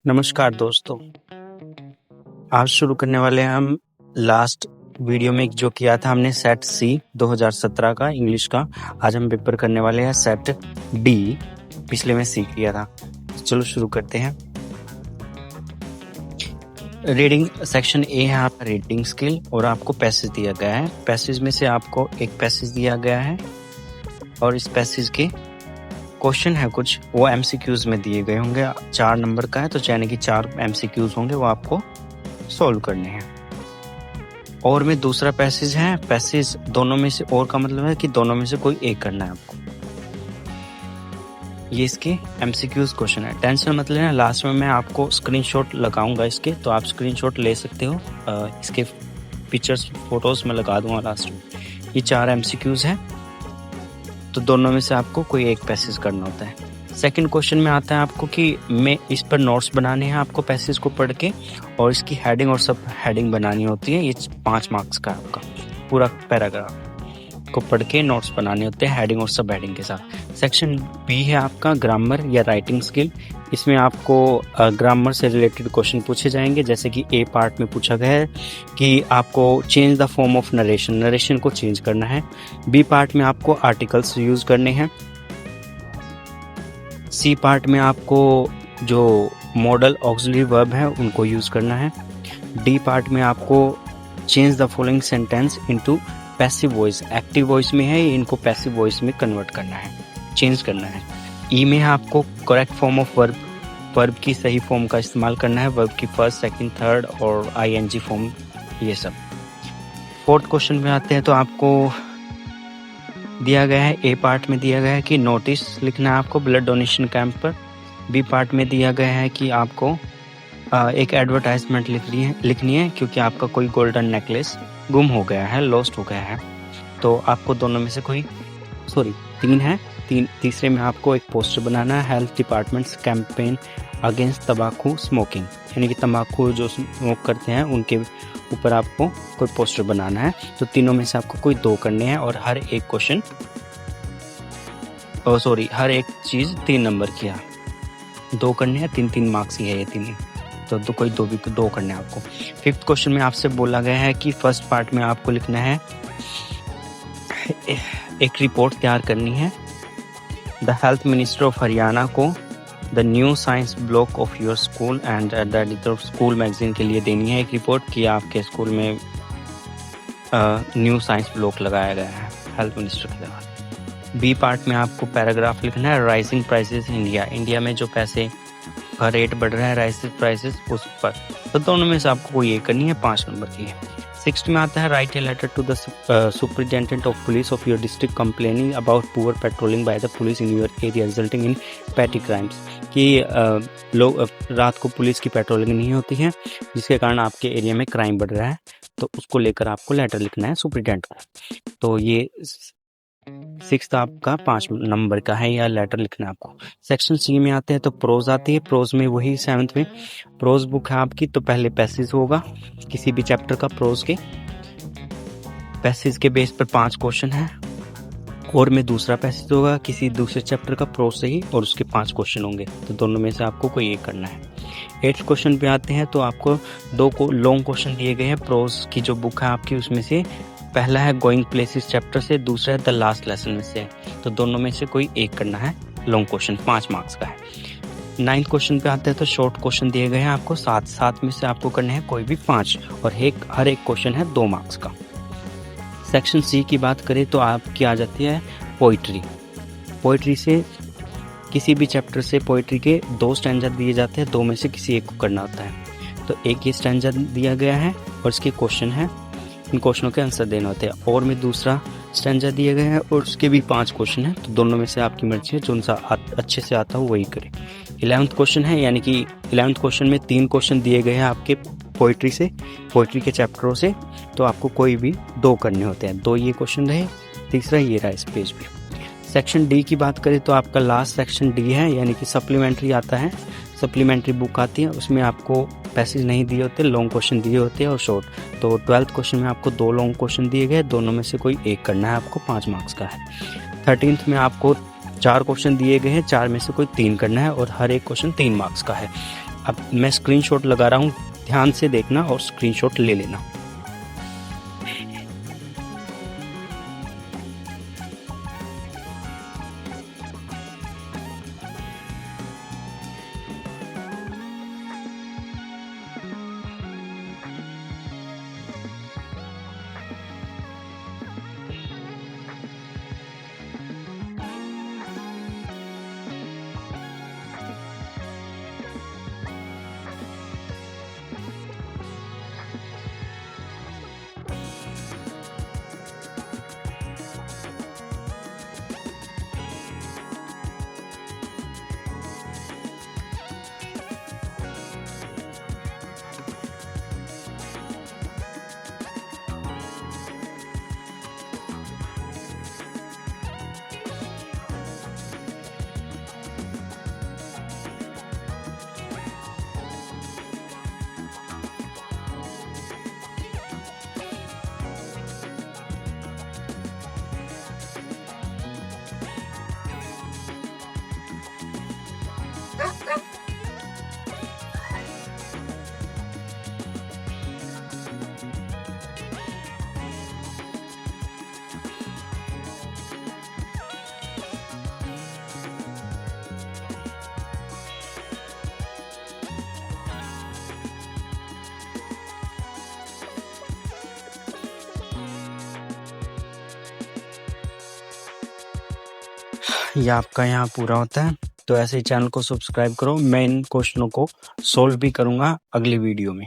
नमस्कार दोस्तों, आज शुरू करने वाले हैं हम लास्ट वीडियो में जो किया था हमने सेट सी 2017 का इंग्लिश का। आज हम पेपर करने वाले हैं सेट डी, पिछले में सी किया था। चलो शुरू करते हैं। रीडिंग सेक्शन ए है आपका रीडिंग स्किल और आपको पैसेज दिया गया है। पैसेज में से आपको एक पैसेज दिया गया है और इस पैसेज के क्वेश्चन है कुछ, वो एमसीक्यूज में दिए गए होंगे। 4 नंबर का है तो यानी कि 4 एमसीक्यूज होंगे, वो आपको सॉल्व करने हैं। और में दूसरा पैसेज है, पैसेज दोनों में से, और का मतलब है कि दोनों में से कोई एक करना है आपको। ये इसके एमसीक्यूज क्वेश्चन है। टेंशन मतलब है, लास्ट में मैं आपको स्क्रीनशॉट लगाऊंगा इसके, तो आप स्क्रीनशॉट ले सकते हो। इसके पिक्चर्स फोटोज में लगा दूंगा लास्ट में। ये 4 एमसीक्यूज है, तो दोनों में से आपको कोई एक पैसेज करना होता है। सेकंड क्वेश्चन में आता है आपको कि मैं इस पर नोट्स बनाने हैं आपको पैसेज को पढ़ के, और इसकी हेडिंग और सब हेडिंग बनानी होती है। ये 5 मार्क्स का आपका पूरा पैराग्राफ को पढ़ के नोट्स बनाने होते हैं हेडिंग और सब हेडिंग के साथ। सेक्शन बी है आपका ग्रामर या राइटिंग स्किल। इसमें आपको ग्रामर से रिलेटेड क्वेश्चन पूछे जाएंगे, जैसे कि ए पार्ट में पूछा गया है कि आपको change the form of narration, narration को चेंज करना है। बी पार्ट में आपको आर्टिकल्स यूज करने हैं। सी पार्ट में आपको जो मॉडल ऑक्सिलरी वर्ब है उनको यूज करना है। डी पार्ट में आपको change the following sentence into passive voice, active voice में है, इनको पैसिव वॉइस में कन्वर्ट करना है, चेंज करना है। ई में आपको correct form of verb, verb की सही फॉर्म का इस्तेमाल करना है, वर्ब की फर्स्ट, सेकंड, थर्ड और आईएनजी फॉर्म, ये सब। फोर्थ क्वेश्चन में आते हैं तो आपको दिया गया है, ए पार्ट में दिया गया है कि नोटिस लिखना है आपको ब्लड डोनेशन कैंप पर। बी पार्ट में दिया गया है कि आपको एक एडवर्टाइजमेंट लिखनी है क्योंकि आपका कोई गोल्डन नेकलेस गुम हो गया है, लॉस्ट हो गया है। तो आपको दोनों में से कोई, 3 है। तीसरे में आपको एक पोस्टर बनाना है, हेल्थ डिपार्टमेंट्स कैंपेन अगेंस्ट तंबाकू स्मोकिंग, यानी कि तंबाकू जो स्मोक करते हैं उनके ऊपर आपको कोई पोस्टर बनाना है। तो तीनों में से आपको कोई 2 करने हैं और हर एक क्वेश्चन, हर एक चीज़ 3 नंबर की है, 2 करने हैं, 3-3 मार्क्स ही है ये तीनों, तो कोई 2 करने हैं आपको। फिफ्थ क्वेश्चन में आपसे बोला गया है कि फर्स्ट पार्ट में आपको लिखना है, एक रिपोर्ट तैयार करनी है। The health minister of Haryana को the new science block of your school and the editor school magazine के लिए देनी है एक रिपोर्ट कि आपके स्कूल में न्यू साइंस ब्लॉक लगाया गया है हेल्थ मिनिस्टर के द्वारा। बी पार्ट में आपको पैराग्राफ लिखना है, राइजिंग प्राइसेस इंडिया, इंडिया में जो पैसे का रेट बढ़ रहा है, राइजिंग प्राइसेस उस पर। तो दोनों में से आपको कोई एक करनी है, 5 नंबर की है। 6th में आता है, write a letter to the superintendent of police of your district complaining about poor patrolling by the police in your area resulting in petty crimes, कि लोग रात को पुलिस की पेट्रोलिंग नहीं होती है जिसके कारण आपके एरिया में क्राइम बढ़ रहा है, तो उसको लेकर आपको लेटर लिखना है सुपरिटेंडेंट को। तो ये 6th आपका 5 नंबर का है, या लेटर लिखना है आपको। सेक्शन सी में आते हैं तो प्रोज आती है। प्रोज में वही 7th में प्रोज बुक है आपकी, तो पहले पैसेज होगा किसी भी चैप्टर का, प्रोज के पैसेज के बेस पर 5 क्वेश्चन है, और में दूसरा पैसेज होगा किसी दूसरे चैप्टर का प्रोज से ही, और उसके 5 क्वेश्चन होंगे, तो दोनों में से आपको कोई एक करना है। 8th क्वेश्चन पे आते हैं तो आपको 2 लॉन्ग क्वेश्चन दिए गए हैं प्रोज की जो बुक है आपकी, उसमें से पहला है गोइंग प्लेसेस चैप्टर से, दूसरा है द लास्ट लेसन में से, तो दोनों में से कोई एक करना है, लॉन्ग क्वेश्चन 5 मार्क्स का है। 9th क्वेश्चन पे आते हैं तो शॉर्ट क्वेश्चन दिए गए हैं आपको 7 में से आपको करने हैं कोई भी 5, और हर एक क्वेश्चन है 2 मार्क्स का। सेक्शन सी की बात करें तो आपकी आ जाती है पोइट्री। पोइट्री से किसी भी चैप्टर से पोइट्री के 2 स्टैंजा दिए जाते हैं, 2 में से किसी एक को करना होता है। तो एक ये स्टैंजा दिया गया है और इसके क्वेश्चन है, इन क्वेश्चनों के आंसर देने होते हैं, और में दूसरा स्टैंजा दिए गए हैं और उसके भी 5 क्वेश्चन हैं, तो दोनों में से आपकी मर्जी है, जो सा अच्छे से आता हो वही करे। 11th क्वेश्चन है, यानी कि 11th क्वेश्चन में 3 क्वेश्चन दिए गए हैं आपके पोइट्री से, पोइट्री के चैप्टरों से, तो आपको कोई भी 2 करने होते हैं, 2 ये क्वेश्चन रहे, तीसरा ये रहा इस पेज पे। सेक्शन डी की बात करें तो आपका लास्ट सेक्शन डी है, यानी कि सप्लीमेंट्री आता है, सप्लीमेंट्री बुक आती है, उसमें आपको पैसेज नहीं दिए होते, लॉन्ग क्वेश्चन दिए होते हैं और शॉर्ट। तो 12th क्वेश्चन में आपको 2 लॉन्ग क्वेश्चन दिए गए, दोनों में से कोई एक करना है आपको, 5 मार्क्स का है। 13th में आपको 4 क्वेश्चन दिए गए हैं, 4 में से कोई 3 करना है और हर एक क्वेश्चन 3 मार्क्स का है। अब मैं स्क्रीनशॉट लगा रहा हूँ, ध्यान से देखना और स्क्रीनशॉट ले लेना। ये आपका यहाँ पूरा होता है। तो ऐसे ही चैनल को सब्सक्राइब करो। मैं इन क्वेश्चनों को सोल्व भी करूँगा अगली वीडियो में।